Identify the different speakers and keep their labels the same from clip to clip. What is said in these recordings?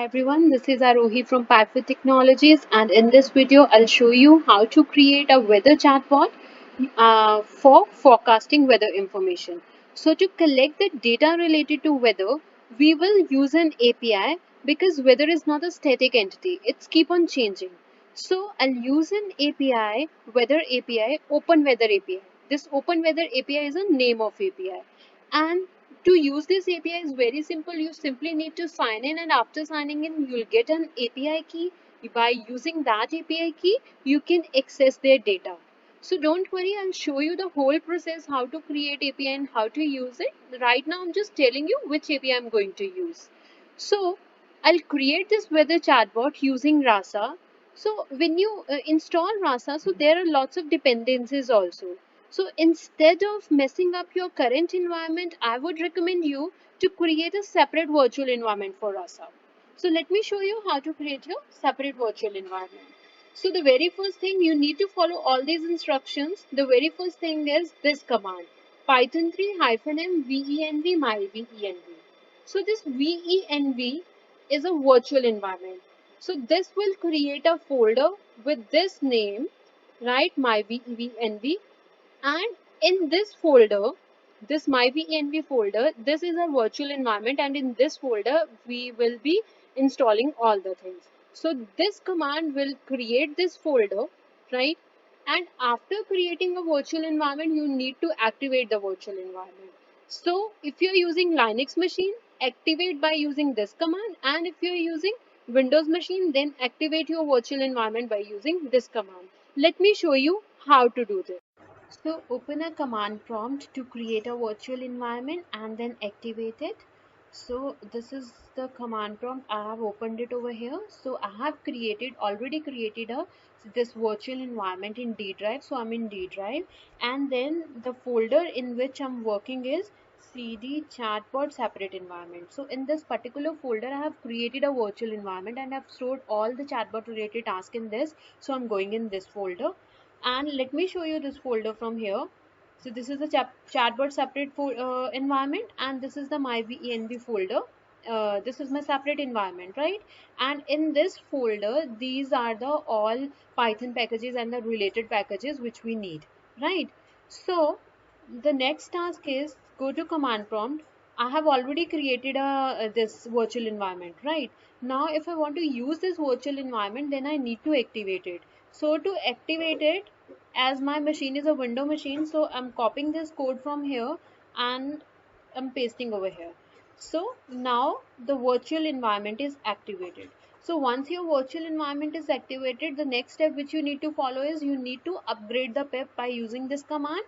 Speaker 1: Hi everyone, this is Arohi from Pipefit Technologies, and in this video I'll show you how to create a weather chatbot for forecasting weather information. So to collect the data related to weather, we will use an API because weather is not a static entity, it's keep on changing. So I'll use an API, weather API, Open Weather API. This Open Weather API is a name of API. And to use this API is very simple. You simply need to sign in, and after signing in, you'll get an API key. By using that API key, you can access their data. So don't worry, I'll show you the whole process how to create API and how to use it. Right now, I'm just telling you which API I'm going to use. So I'll create this weather chatbot using Rasa. So when you install Rasa, so there are lots of dependencies also. So instead of messing up your current environment, I would recommend you to create a separate virtual environment for Rasa. So let me show you how to create your separate virtual environment. So the very first thing you need to follow all these instructions. The very first thing is this command python 3 -m venv myvenv. So this venv is a virtual environment. So this will create a folder with this name, right? myvenv, and in this folder, this myvenv folder, this is a virtual environment, and in this folder we will be installing all the things. So this command will create this folder, right? And after creating a virtual environment, you need to activate the virtual environment. So if you're using Linux machine, activate by using this command, and if you're using Windows machine, then activate your virtual environment by using this command. Let me show you how to do this. So open a command prompt to create a virtual environment and then activate it. So this is the command prompt. I have opened it over here. So I have already created this virtual environment in D drive. So I'm in D drive, and then the folder in which I'm working is CD chatbot separate environment. So in this particular folder, I have created a virtual environment and I've stored all the chatbot related tasks in this. So I'm going in this folder, and let me show you this folder from here. So this is the chatbot separate environment, and this is the myvenv folder. This is my separate environment, right? And in this folder, these are the all Python packages and the related packages which we need, right? So the next task is go to command prompt. I have already created this virtual environment, right? Now if I want to use this virtual environment, then I need to activate it. So to activate it, as my machine is a window machine, so I'm copying this code from here and I'm pasting over here. So now the virtual environment is activated. So once your virtual environment is activated, the next step which you need to follow is you need to upgrade the pip by using this command,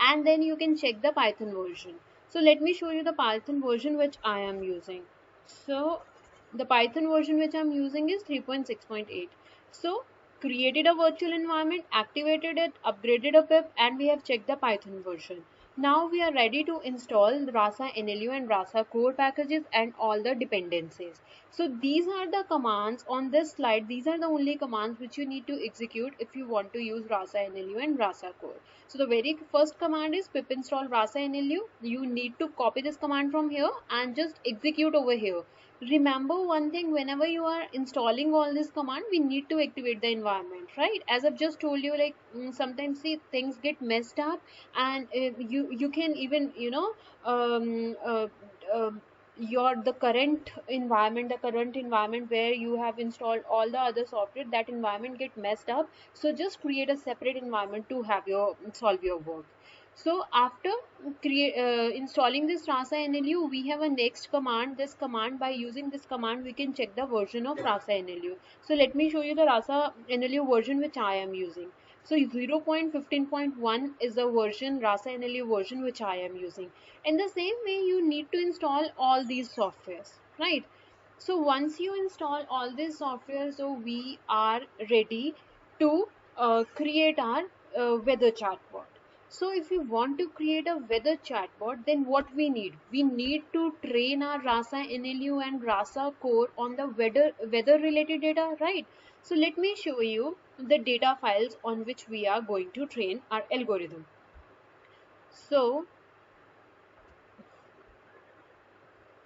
Speaker 1: and then you can check the Python version. So let me show you the Python version which I am using. So the Python version which I'm using is 3.6.8. So created a virtual environment, activated it, upgraded a pip, and we have checked the Python version. Now we are ready to install Rasa NLU and Rasa core packages and all the dependencies. So these are the commands on this slide. These are the only commands which you need to execute if you want to use Rasa NLU and Rasa core. So the very first command is pip install Rasa NLU. You need to copy this command from here and just execute over here. Remember one thing, whenever you are installing all this command, we need to activate the environment, right? As I've just told you, like sometimes see things get messed up, and you can even your the current environment where you have installed all the other software, that environment get messed up. So just create a separate environment to have your solve your work. So after installing this Rasa NLU, we have a next command. This command, by using this command, we can check the version of Rasa NLU. So let me show you the Rasa NLU version which I am using. So 0.15.1 is the version, Rasa NLU version which I am using. In the same way, you need to install all these softwares, right? So once you install all these software, so we are ready to create our weather chatbot. So if you want to create a weather chatbot, then what we need? We need to train our Rasa NLU and Rasa core on the weather related data, right? So let me show you the data files on which we are going to train our algorithm. So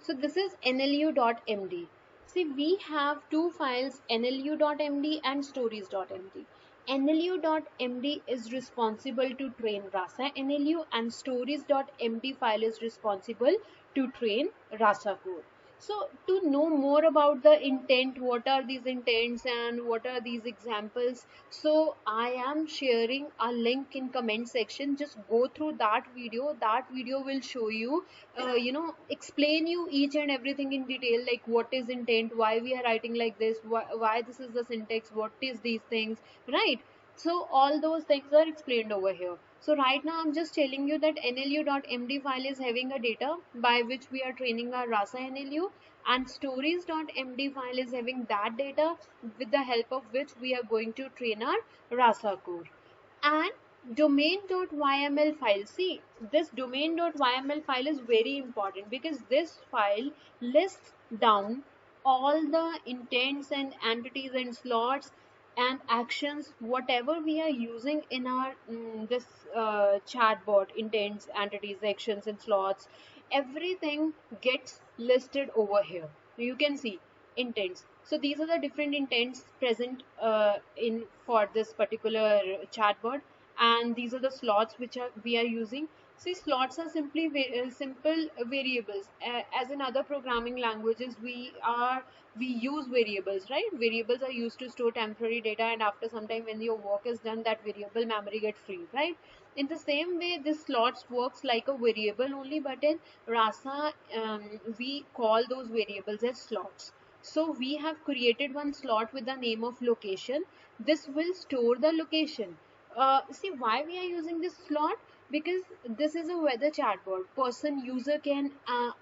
Speaker 1: this is nlu.md. See, we have two files, nlu.md and stories.md. nlu.md is responsible to train Rasa NLU and stories.md file is responsible to train Rasa core. So to know more about the intent, what are these intents and what are these examples, so I am sharing a link in comment section. Just go through that video. That video will show you, explain you each and everything in detail, like what is intent, why we are writing like this, why this is the syntax, what is these things, right? So all those things are explained over here. So right now I'm just telling you that nlu.md file is having a data by which we are training our Rasa NLU, and stories.md file is having that data with the help of which we are going to train our Rasa core. And domain.yml file, see, this domain.yml file is very important because this file lists down all the intents and entities and slots and actions whatever we are using in our this chatbot. Intents, entities, actions and slots, everything gets listed over here. You can see intents. So these are the different intents present in for this particular chatbot, and these are the slots which we are using. See, slots are simply simple variables. As in other programming languages, we use variables, right? Variables are used to store temporary data, and after some time when your work is done, that variable memory gets free, right? In the same way, this slots works like a variable only, but in Rasa, we call those variables as slots. So we have created one slot with the name of location. This will store the location. See, why we are using this slot? Because this is a weather chatbot. User can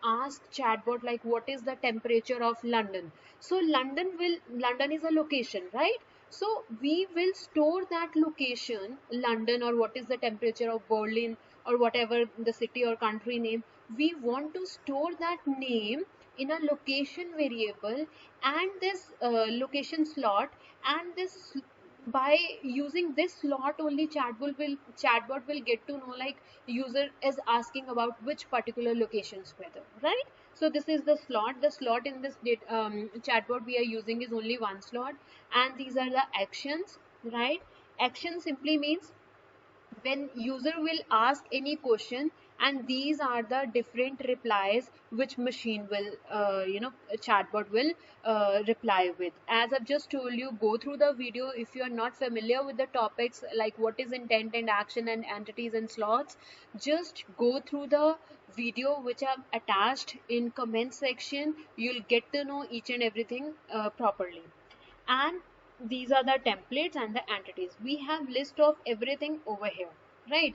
Speaker 1: ask chatbot like what is the temperature of London. So London is a location, right? So we will store that location, London, or what is the temperature of Berlin, or whatever the city or country name. We want to store that name in a location variable and this location slot, and this by using this slot only chatbot will get to know like user is asking about which particular locations weather, right? So this is the slot in this chatbot we are using is only one slot, and these are the actions, right? Action simply means when user will ask any question, and these are the different replies which machine will chatbot will reply with. As I've just told you, go through the video. If you are not familiar with the topics like what is intent and action and entities and slots, just go through the video which I've attached in comment section. You'll get to know each and everything properly. And these are the templates and the entities. We have list of everything over here, right?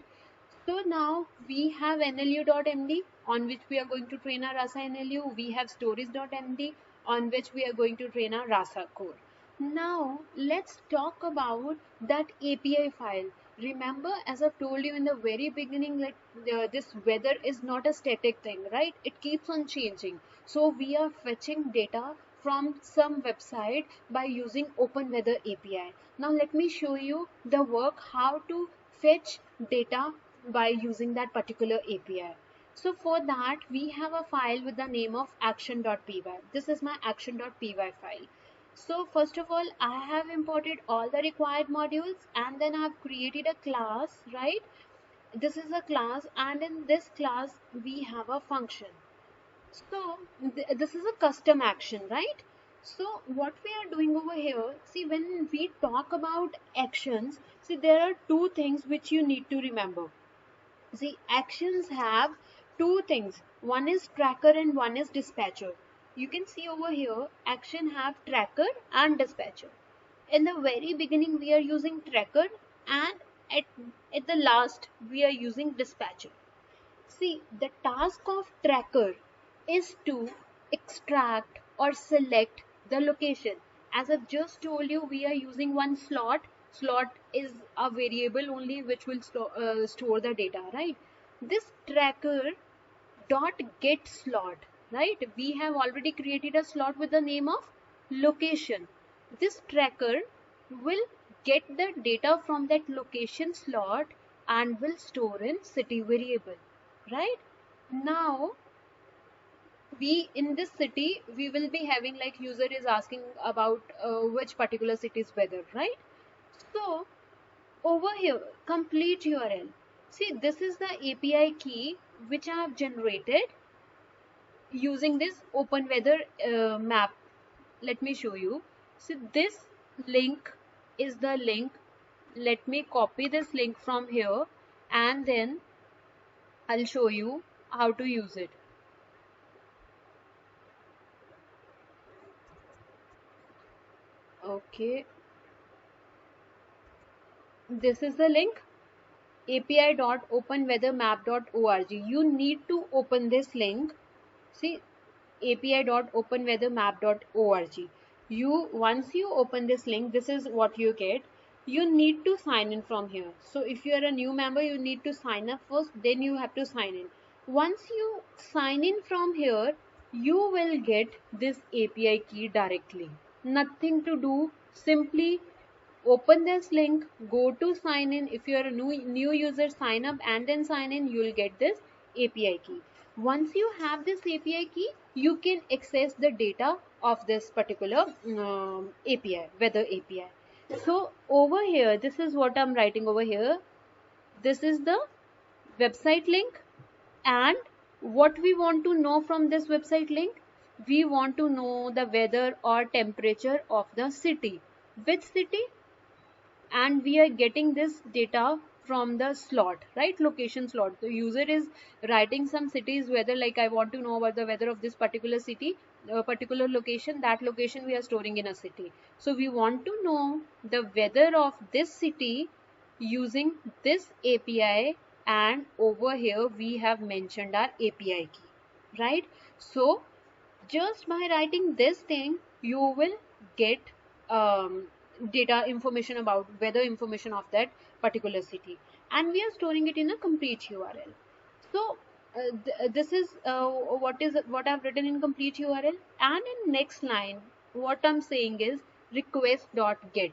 Speaker 1: So now we have nlu.md on which we are going to train our Rasa NLU. We have stories.md on which we are going to train our Rasa core. Now let's talk about that API file. Remember, as I've told you in the very beginning, like this weather is not a static thing, right? It keeps on changing. So we are fetching data from some website by using Open Weather API. Now let me show you the work how to fetch data by using that particular API. So for that, we have a file with the name of action.py. This is my action.py file. So first of all, I have imported all the required modules, and then I have created a class, right? This is a class, and in this class we have a function. So this is a custom action, right? So what we are doing over here, see, when we talk about actions, see, there are two things which you need to remember. See, actions have two things. One is tracker and one is dispatcher. You can see over here, action have tracker and dispatcher. In the very beginning, we are using tracker, and at the last, we are using dispatcher. See, the task of tracker is to extract or select the location. As I've just told you, we are using one slot. Slot is a variable only which will store the data, right? This tracker dot get slot, right? We have already created a slot with the name of location. This tracker will get the data from that location slot and will store in city variable, right? Now we in this city we will be having like user is asking about which particular city's weather, right? So over here, complete URL. See, this is the API key which I have generated using this open weather map. Let me show you. So this link is the link. Let me copy this link from here and then I'll show you how to use it. Okay, this is the link, api.openweathermap.org. You need to open this link. See, api.openweathermap.org. You once you open this link, this is what you get. You need to sign in from here. So if you are a new member, you need to sign up first, then you have to sign in. Once you sign in from here, you will get this API key directly. Nothing to do, simply open this link, go to sign in. If you are a new user, sign up and then sign in, you will get this API key. Once you have this API key, you can access the data of this particular API, weather API. So over here, this is what I'm writing over here. This is the website link, and what we want to know from this website link, we want to know the weather or temperature of the city. Which city? And we are getting this data from the slot, right? Location slot. The user is writing some cities weather, like I want to know about the weather of this particular city, a particular location. That location we are storing in a city. So we want to know the weather of this city using this API, and over here we have mentioned our API key, right? So just by writing this thing, you will get um, data information about weather information of that particular city, and we are storing it in a complete URL. So this is what I've written in complete URL, and in next line what I'm saying is request.get.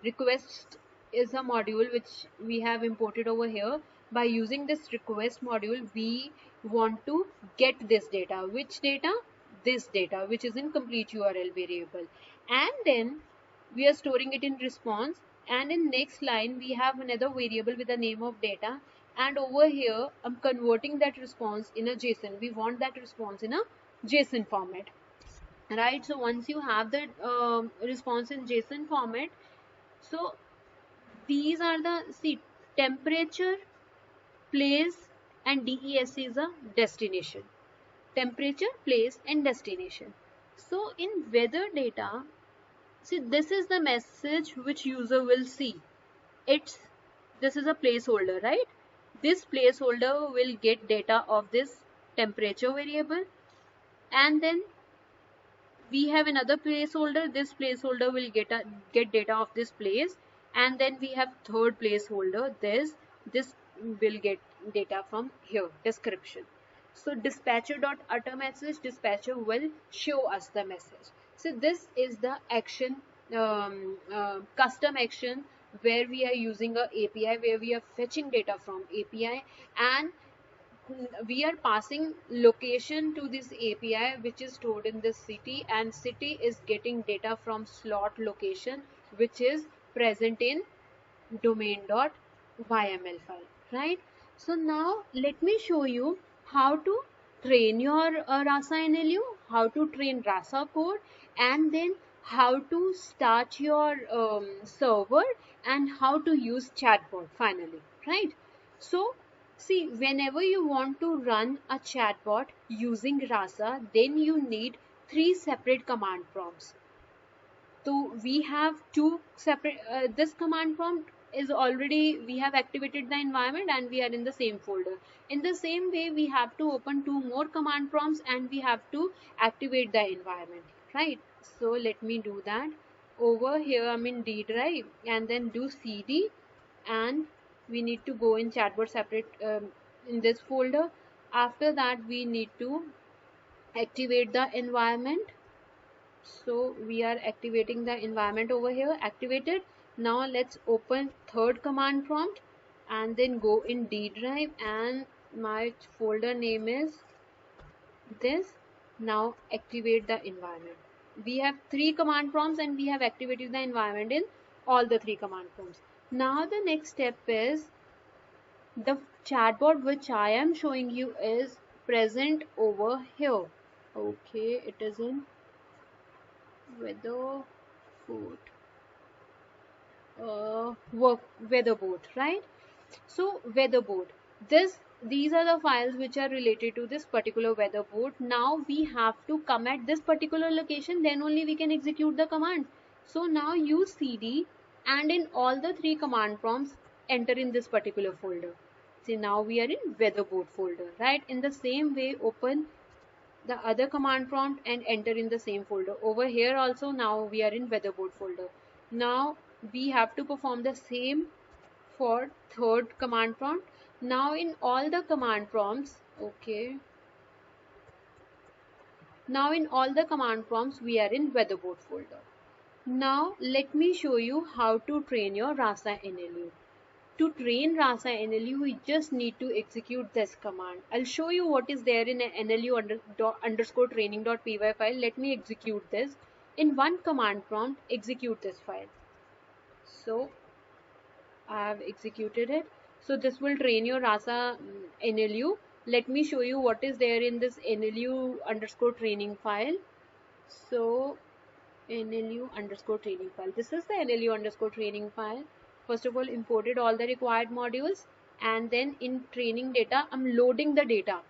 Speaker 1: Request is a module which we have imported over here. By using this request module, we want to get this data. Which data? This data, which is in complete URL variable. And then we are storing it in response, and in next line we have another variable with the name of data, and over here I'm converting that response in a JSON. We want that response in a JSON format, right? So once you have the response in JSON format, so these are the, see, temperature, place, and DES is a destination. Temperature, place, and destination. So in weather data, see, this is the message which user will see. It's, this is a placeholder, right? This placeholder will get data of this temperature variable, and then we have another placeholder. This placeholder will get data of this place, and then we have third placeholder. This will get data from here, description. So dispatcher.utter message, dispatcher will show us the message. So this is the action, custom action, where we are using a API, where we are fetching data from API, and we are passing location to this API which is stored in this city, and city is getting data from slot location which is present in domain.yml file, right? So now let me show you how to train your RASA NLU, how to train RASA code, and then how to start your server, and how to use chatbot finally, right? So see, whenever you want to run a chatbot using RASA, then you need 3 separate command prompts. So we have 2 separate, this command prompt is already, we have activated the environment and we are in the same folder. In the same way, we have to open 2 more command prompts and we have to activate the environment, right? So let me do that. Over here I'm in D drive, and then do CD, and we need to go in chatbot separate in this folder. After that we need to activate the environment. So we are activating the environment over here, activated. Now let's open third command prompt and then go in D drive, and my folder name is this. Now activate the environment. We have 3 command prompts and we have activated the environment in all the 3 command prompts. Now the next step is the chatbot which I am showing you is present over here. Okay, it is in weather board, weather board, right? So weather board. These are the files which are related to this particular weather board. Now we have to come at this particular location, then only we can execute the command. So now use cd and in all the 3 command prompts enter in this particular folder. See, now we are in weather board folder, right? In the same way, open the other command prompt and enter in the same folder. Over here also now we are in weather board folder. Now we have to perform the same for third command prompt. Now in all the command prompts, okay, now in all the command prompts we are in weather board folder. Now let me show you how to train your Rasa NLU. To train Rasa NLU, we just need to execute this command. I'll show you what is there in a NLU training.py file. Let me execute this. In one command prompt, execute this file. So I have executed it. So this will train your Rasa NLU. Let me show you what is there in this NLU_training file. So NLU_training file. This is the NLU_training file. First of all, imported all the required modules, and then in training data, I'm loading the data.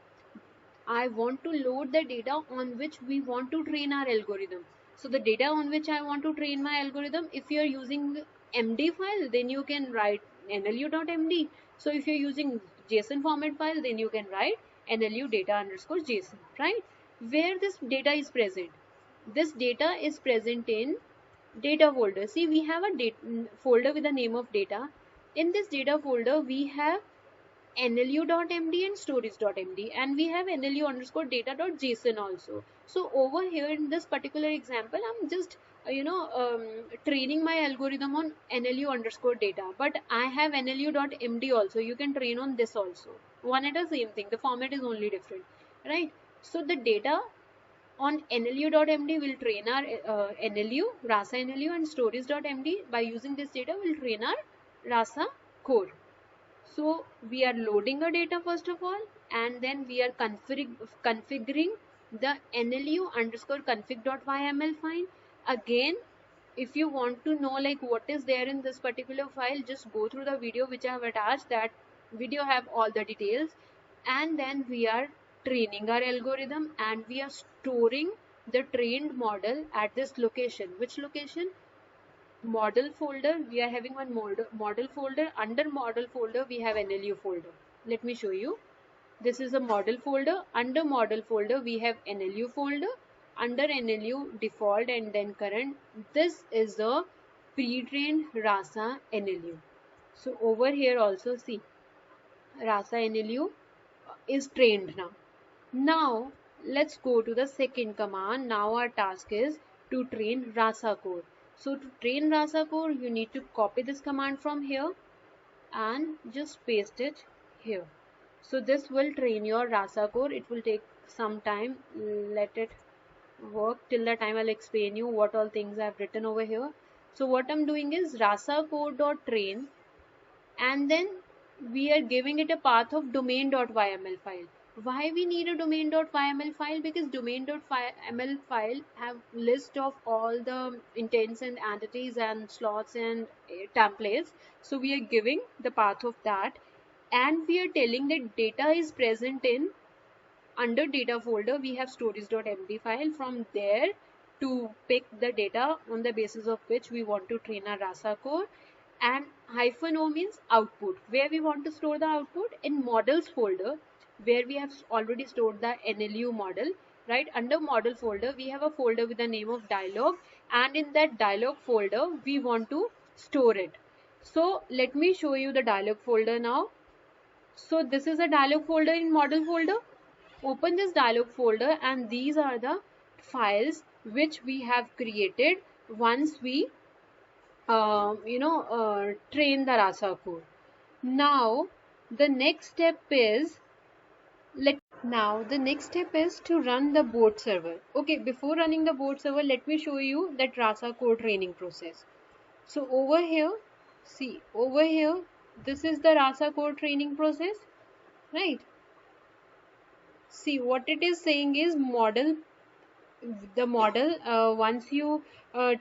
Speaker 1: I want to load the data on which we want to train our algorithm. So the data on which I want to train my algorithm, if you are using MD file, then you can write NLU.MD. So if you're using JSON format file, then you can write NLU data_JSON, right? Where this data is present. This data is present in data folder. See, we have a folder with the name of data. In this data folder, we have NLU.MD and stories.md, and we have NLU_data.json also. So over here in this particular example, I'm just training my algorithm on NLU_data, but I have NLU.md also. You can train on this also. One and the same thing. The format is only different, right? So the data on NLU.md will train our NLU, Rasa NLU, and stories.md. By using this data, we'll train our Rasa core. So we are loading our data first of all, and then we are configuring the NLU_config.yml file. Again, if you want to know like what is there in this particular file, just go through the video which I have attached. That video have all the details. And then we are training our algorithm, and we are storing the trained model at this location. Which location? Model folder. We are having one model folder. Under model folder we have NLU folder. Let me show you. This is a model folder. Under model folder we have NLU folder. Under NLU default and then current, this is the pre-trained Rasa NLU. So over here also, see, Rasa NLU is trained now. Now let's go to the second command. Now our task is to train Rasa core. So to train Rasa core, you need to copy this command from here and just paste it here. So this will train your Rasa core. It will take some time. Let it work till the time I'll explain you what all things I've written over here. So what I'm doing is Rasa core.train, and then we are giving it a path of domain.yml file. Why we need a domain.yml file? Because domain.yml file have list of all the intents and entities and slots and templates. So we are giving the path of that, and we are telling that data is present in under data folder. We have stories.md file. From there to pick the data on the basis of which we want to train our Rasa core. And -o means output, where we want to store the output in models folder, where we have already stored the NLU model, right? Under model folder we have a folder with the name of dialog, and in that dialog folder we want to store it. So let me show you the dialog folder now. So this is a dialog folder in model folder. Open this dialog folder, and these are the files which we have created once we train the Rasa core. Now the next step is Now the next step is to run the board server. Okay, before running the board server, let me show you that Rasa core training process. So over here, see over here, this is the Rasa core training process, right? See what it is saying is model. The model, once you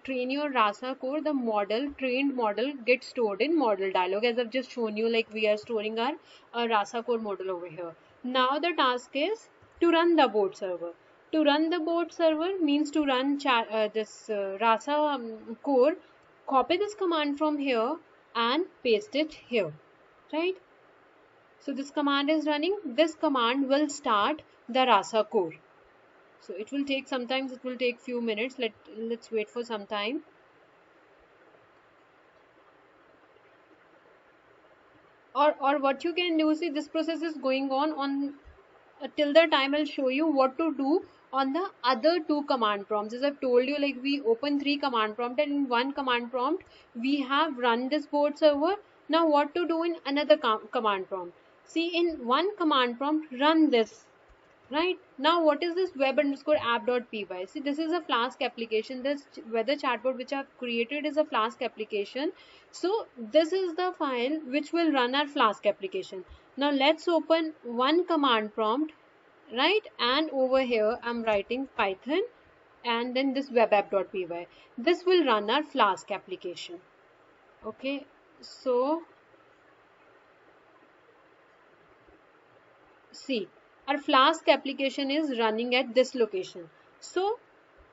Speaker 1: train your Rasa core, the trained model gets stored in model dialog, as I've just shown you, like we are storing our Rasa core model over here. Now the task is to run the board server. To run the board server means to run this Rasa core, copy this command from here and paste it here, right? So this command is running. This command will start the Rasa core. So it will take, sometimes it will take few minutes. Let's wait for some time. Or what you can do, see this process is going on till the time I'll show you what to do on the other two command prompts. As I've told you, like we open 3 command prompt, and in one command prompt we have run this board server. Now what to do in another command prompt? See, in one command prompt, run this. Right now, what is this web underscore app.py? See, this is a Flask application. This weather chatbot which I've created is a Flask application. So this is the file which will run our Flask application. Now let's open one command prompt, right? And over here I'm writing Python and then this web app.py. This will run our Flask application. Okay, so see, our Flask application is running at this location. So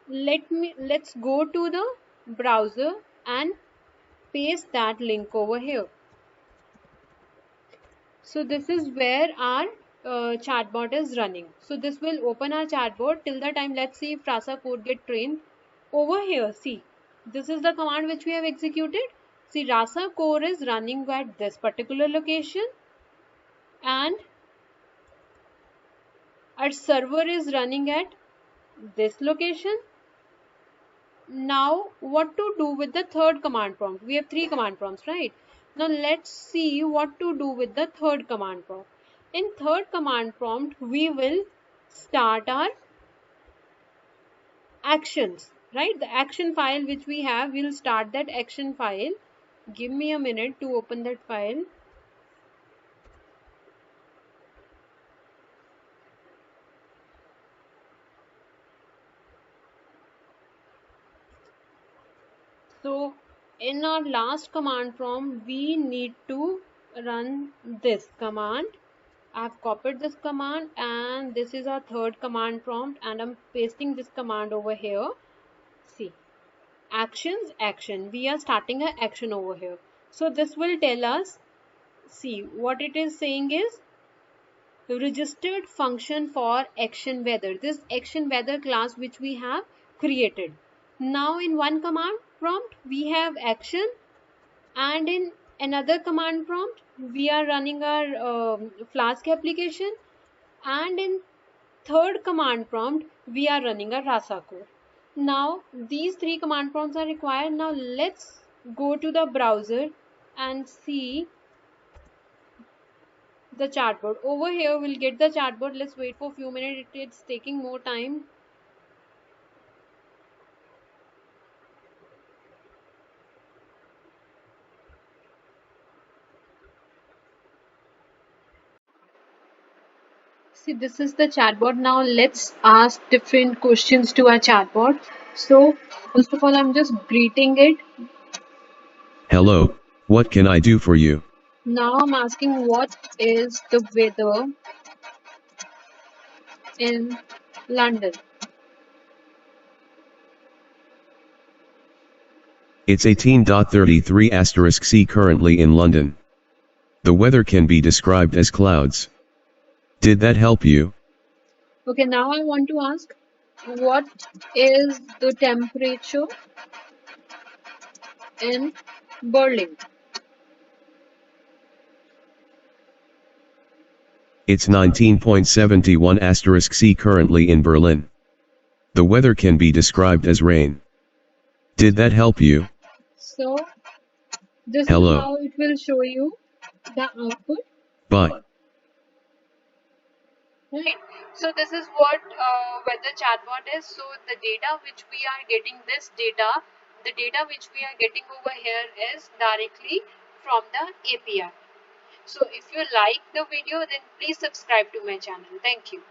Speaker 1: let's go to the browser and paste that link over here. So this is where our chatbot is running. So this will open our chatbot. Till the time, let's see if Rasa code get trained. Over here, see, this is the command which we have executed. See, Rasa core is running at this particular location and our server is running at this location. Now what to do with the third command prompt? We have 3 command prompts, right? Now let's see what to do with the third command prompt. In third command prompt, we will start our actions, right? The action file which we have, we'll start that action file. Give me a minute to open that file. So in our last command prompt, we need to run this command. I've copied this command and this is our third command prompt and I'm pasting this command over here. See, actions, action. We are starting an action over here. So this will tell us, see what it is saying is registered function for action weather. This action weather class which we have created. Now in one command prompt we have action and in another command prompt we are running our Flask application and in third command prompt we are running a Rasa core. Now these 3 command prompts are required. Now let's go to the browser and see the chatbot. Over here we'll get the chatbot. Let's wait for a few minutes. It's taking more time. See, this is the chatbot. Now let's ask different questions to our chatbot. So first of all, I'm just greeting it.
Speaker 2: Hello, what can I do for you?
Speaker 1: Now I'm asking what is the weather in London.
Speaker 2: It's 18.33 asterisk C currently in London. The weather can be described as clouds. Did that help you?
Speaker 1: Okay, now I want to ask what is the temperature in Berlin?
Speaker 2: It's 19.71 asterisk C currently in Berlin. The weather can be described as rain. Did that help you?
Speaker 1: So this
Speaker 2: Hello.
Speaker 1: is how it will show you the output.
Speaker 2: Bye.
Speaker 1: Right. So this is what weather chatbot is. So the data which we are getting, the data which we are getting over here is directly from the API. So if you like the video, then please subscribe to my channel. Thank you.